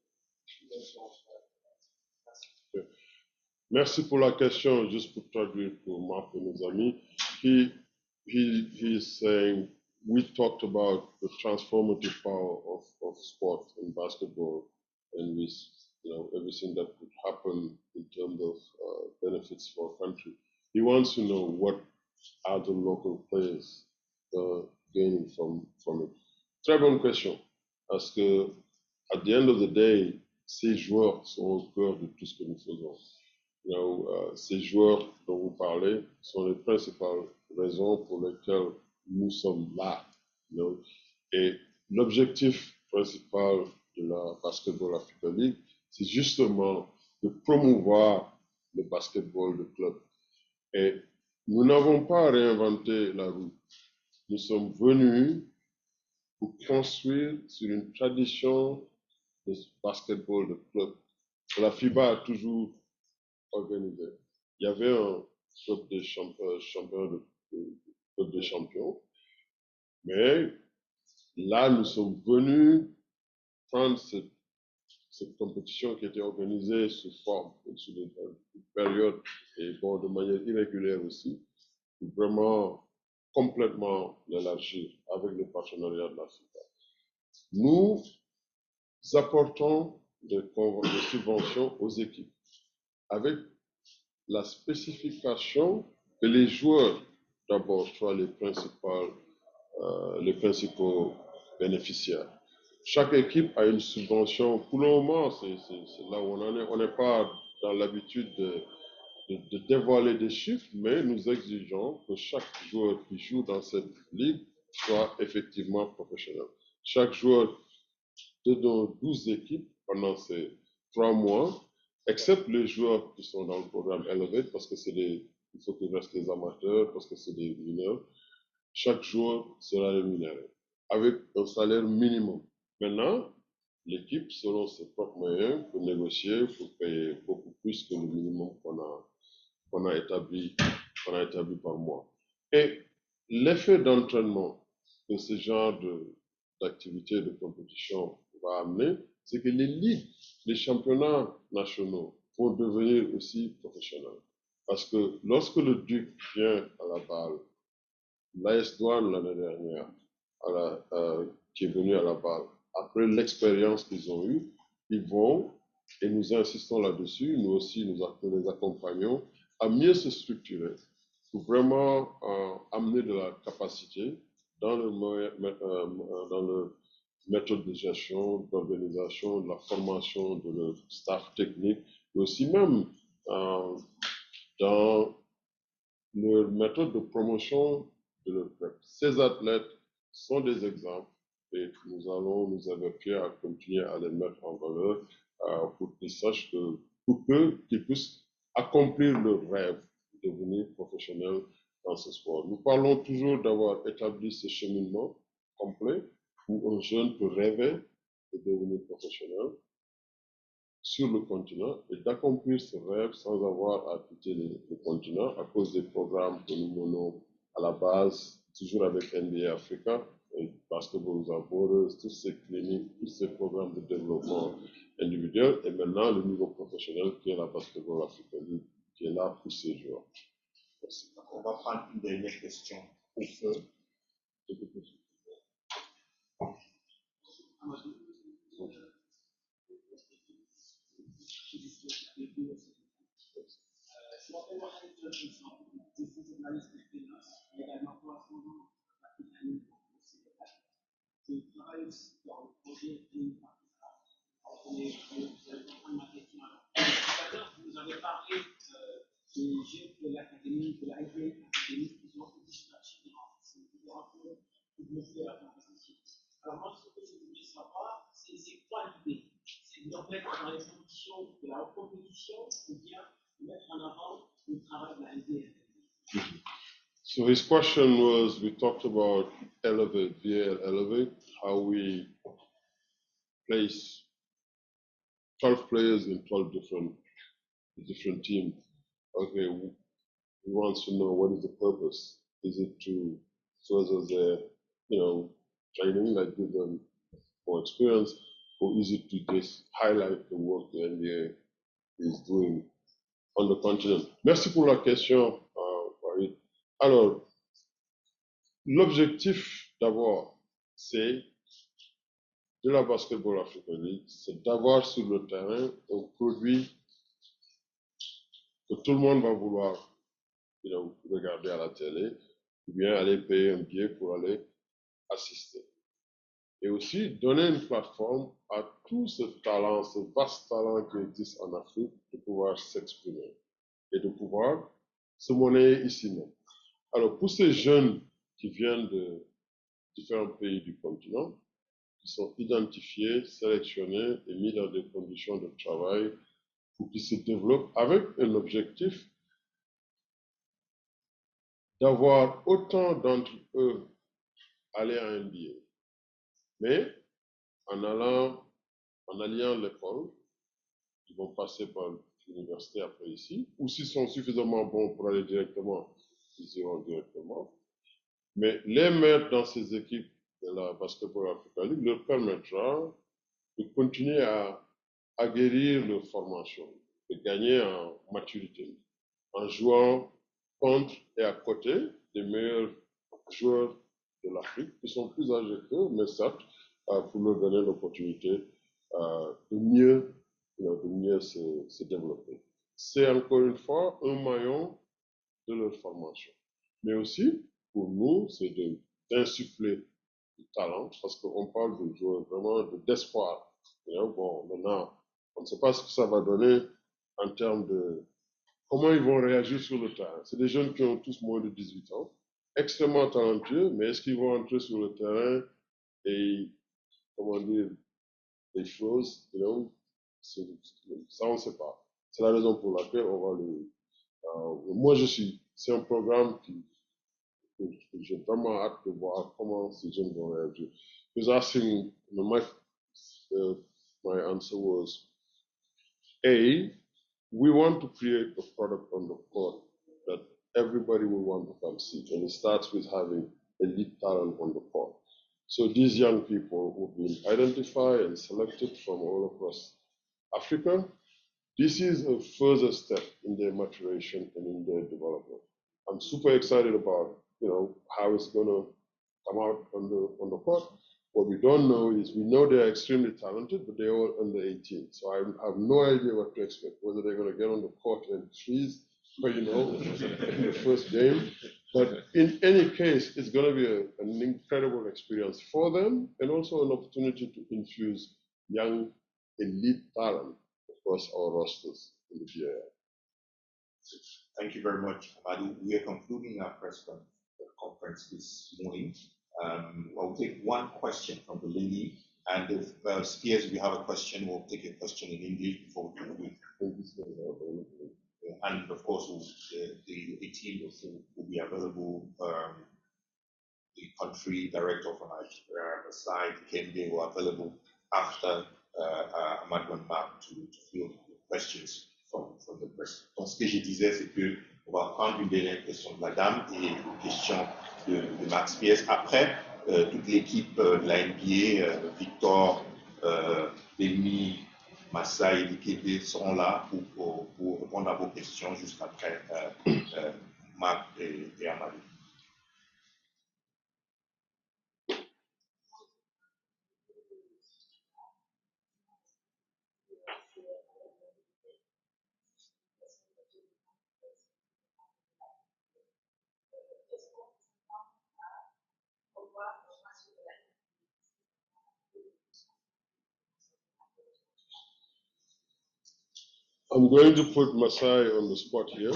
Merci pour la question. Juste pour traduire pour Marc et nos amis, he's saying we talked about the transformative power of sport in basketball, and with everything that could happen in terms of benefits for a country. He wants to know what are the local players gaining from it. Très bonne question, parce que at the end of the day, ces joueurs sont au cœur de tout ce que nous faisons. Ces joueurs dont vous parlez sont les principales raisons pour lesquelles nous sommes là. Et l'objectif principal de la Basketball Africa League, c'est justement de promouvoir le basketball de club. Et nous n'avons pas réinventé la roue. Nous sommes venus pour construire sur une tradition de basketball de club. La FIBA a toujours organisé. Il y avait un club des champions, mais là, nous sommes venus prendre cette compétition qui était organisée sous forme, sous une période, et bon, de manière irrégulière aussi, pour vraiment complètement l'élargir avec le partenariat de la FIBA. Nous apportons des subventions aux équipes avec la spécification que les joueurs, d'abord, soient les principaux bénéficiaires. Chaque équipe a une subvention. Pour le moment, c'est là où on en est. On n'est pas dans l'habitude de dévoiler des chiffres, mais nous exigeons que chaque joueur qui joue dans cette ligue soit effectivement professionnel. Chaque joueur de nos 12 équipes pendant ces 3 mois, except les joueurs qui sont dans le programme Elevate, parce que il faut qu'ils restent des amateurs, parce que c'est des mineurs, chaque joueur sera rémunéré avec un salaire minimum. Maintenant, l'équipe, selon ses propres moyens, peut négocier pour payer beaucoup plus que le minimum qu'on a établi par mois. Et l'effet d'entraînement que ce genre d'activité, de compétition va amener, c'est que les ligues, les championnats nationaux vont devenir aussi professionnels. Parce que lorsque le Duc vient à la BAL, l'AS Douane l'année dernière, qui est venu à la BAL, après l'expérience qu'ils ont eue, ils vont, et nous insistons là-dessus, nous aussi nous les accompagnons, à mieux se structurer pour vraiment amener de la capacité dans le méthode de gestion, d'organisation, de la formation de leur staff technique, mais aussi même dans leur méthode de promotion de leur club. Ces athlètes sont des exemples et nous allons nous avertir à continuer à les mettre en valeur pour qu'ils sachent qu'ils puissent accomplir leur rêve de devenir professionnels dans ce sport. Nous parlons toujours d'avoir établi ce cheminement complet où un jeune peut rêver de devenir professionnel sur le continent et d'accomplir ce rêve sans avoir à quitter le continent à cause des programmes que nous menons à la base, toujours avec NBA Africa, Basketball Without Borders, tous ces cliniques, tous ces programmes de développement individuel et maintenant le niveau professionnel qui est la Basketball Africa League, qui est là pour ces joueurs. prendre une dernière question au feu. Je m'appelle Mohamed, je suis journaliste freelance, également correspondant à la ligne. Je travaille aussi dans le projet ligne. Vous allez comprendre ma question. Tout à l'heure, vous avez parlé des jeunes de l'académie, de la FAITES académique qui sont dispatchés dans différents cours pour me faire la compétition. Alors, moi, ce que je voulais savoir, c'est quoi l'idée? C'est de mettre dans les conditions de la compétition ou bien mettre en avant le travail de la FAITES. So his question was, we talked about Elevate, VAL Elevate, how we place 12 players in 12 different teams. Okay, he wants to know what is the purpose. Is it to further their, training, like give them more experience, or is it to just highlight the work the NBA is doing on the continent? Merci pour la question, Farid. Alors, l'objectif d'abord, c'est de la Basketball Africa League, c'est d'avoir sur le terrain un produit que tout le monde va vouloir regarder à la télé, ou bien aller payer un billet pour aller assister. Et aussi donner une plateforme à tout ce talent, ce vaste talent qui existe en Afrique, de pouvoir s'exprimer et de pouvoir se monnayer ici même. Alors, pour ces jeunes qui viennent de différents pays du continent, qui sont identifiés, sélectionnés et mis dans des conditions de travail pour qu'ils se développent avec un objectif d'avoir autant d'entre eux aller à un billet. Mais en alliant l'école, ils vont passer par l'université après ici, ou s'ils sont suffisamment bons pour aller directement, ils iront directement. Mais les mettre dans ces équipes de la Basketball Africa League leur permettra de continuer à guérir leur formation, de gagner en maturité, en jouant contre et à côté des meilleurs joueurs de l'Afrique, qui sont plus âgés qu'eux, mais certes, pour leur donner l'opportunité de mieux se développer. C'est encore une fois un maillon de leur formation. Mais aussi, pour nous, c'est d'insuffler du talent, parce qu'on parle de joueurs vraiment d'espoir. Bon, maintenant, on ne sait pas ce que ça va donner en termes de comment ils vont réagir sur le terrain. C'est des jeunes qui ont tous moins de 18 ans, extrêmement talentueux, mais est-ce qu'ils vont entrer sur le terrain et, comment dire, des choses, ça on ne sait pas. C'est la raison pour laquelle on va c'est un programme que j'ai vraiment hâte de voir comment ces jeunes vont réagir. He was asking, my answer was, A, we want to create a product on the court that everybody will want to come see. And it starts with having elite talent on the court. So these young people who've been identified and selected from all across Africa, this is a further step in their maturation and in their development. I'm super excited about, how it's going to come out on the court. What we don't know is, we know they're extremely talented, but they're all under 18. So I have no idea what to expect, whether they're going to get on the court and freeze, in the first game. But in any case, it's going to be an incredible experience for them, and also an opportunity to infuse young elite talent across our rosters in the BAL. Thank you very much, Amadou. We are concluding our press conference this morning. I'll take one question from the lady, and if Spears, we have a question, we'll take a question in English before we conclude. And of course, the team will be available. The country director from our side, Kende, were available after Ahmad went back to field questions from the press. Donc, ce que je disais, c'est que on va prendre une dernière question de la dame et une question de Max Pierce. Après, toute l'équipe de la NBA, Victor, Demi, Massa et l'équipe seront là pour répondre à vos questions juste après Marc et Ahmad. I'm going to put Masai on the spot here.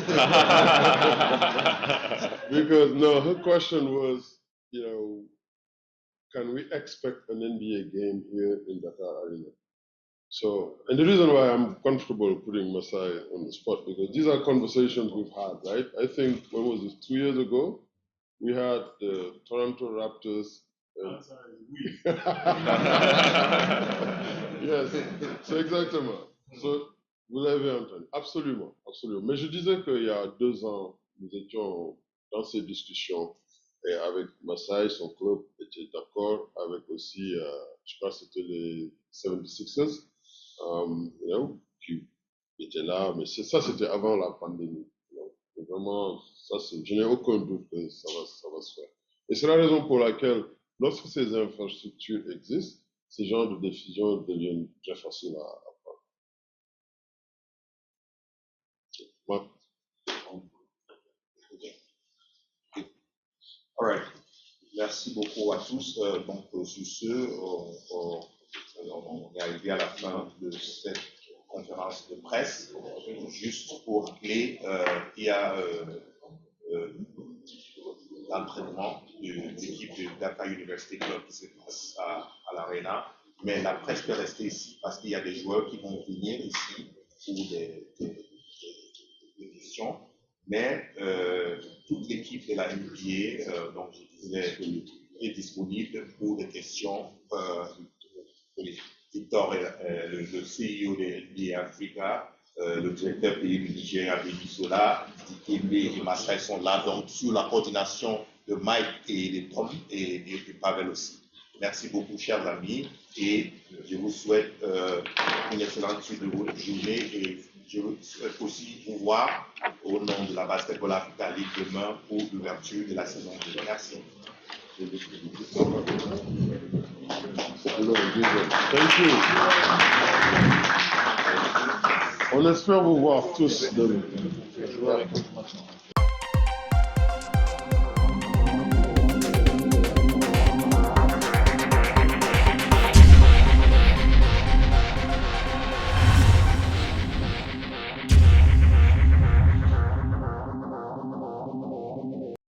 Because, no, her question was, can we expect an NBA game here in Dakar Arena? So, and the reason why I'm comfortable putting Masai on the spot, because these are conversations we've had, right? I think, when was this, 2 years ago? We had the Toronto Raptors. Yes, c'est exactement. So, vous l'avez entendu, absolument, absolument. Mais je disais qu'il y a 2 ans, nous étions dans ces discussions et avec Masai, son club était d'accord, avec aussi, je crois que c'était les 76ers, qui étaient là, mais ça c'était avant la pandémie. Vraiment, je n'ai aucun doute que ça va se faire. Et c'est la raison pour laquelle, lorsque ces infrastructures existent, ces genres de décisions deviennent très faciles à prendre. Marc. All right. Merci beaucoup à tous. Donc, sur ce, on est arrivé à la fin de cette conférence de presse. Juste pour rappeler, il y a l'entraînement de l'équipe de Dakar University Club qui se passe à l'Arena. Mais la presse peut rester ici parce qu'il y a des joueurs qui vont venir ici pour des questions. Mais toute l'équipe de la NBA, donc je disais, est disponible pour des questions. Victor, le CEO de NBA Africa, le directeur pays du Niger, Abébisola, Dikembe et Masai sont là, donc sur la coordination de Mike et de Tom et de Pavel aussi. Merci beaucoup, chers amis, et je vous souhaite une excellente suite de votre journée et je souhaite aussi vous voir au nom de la Basketball Africa League demain pour l'ouverture de la saison 2. Merci. Thank you. On espère vous voir tous demain.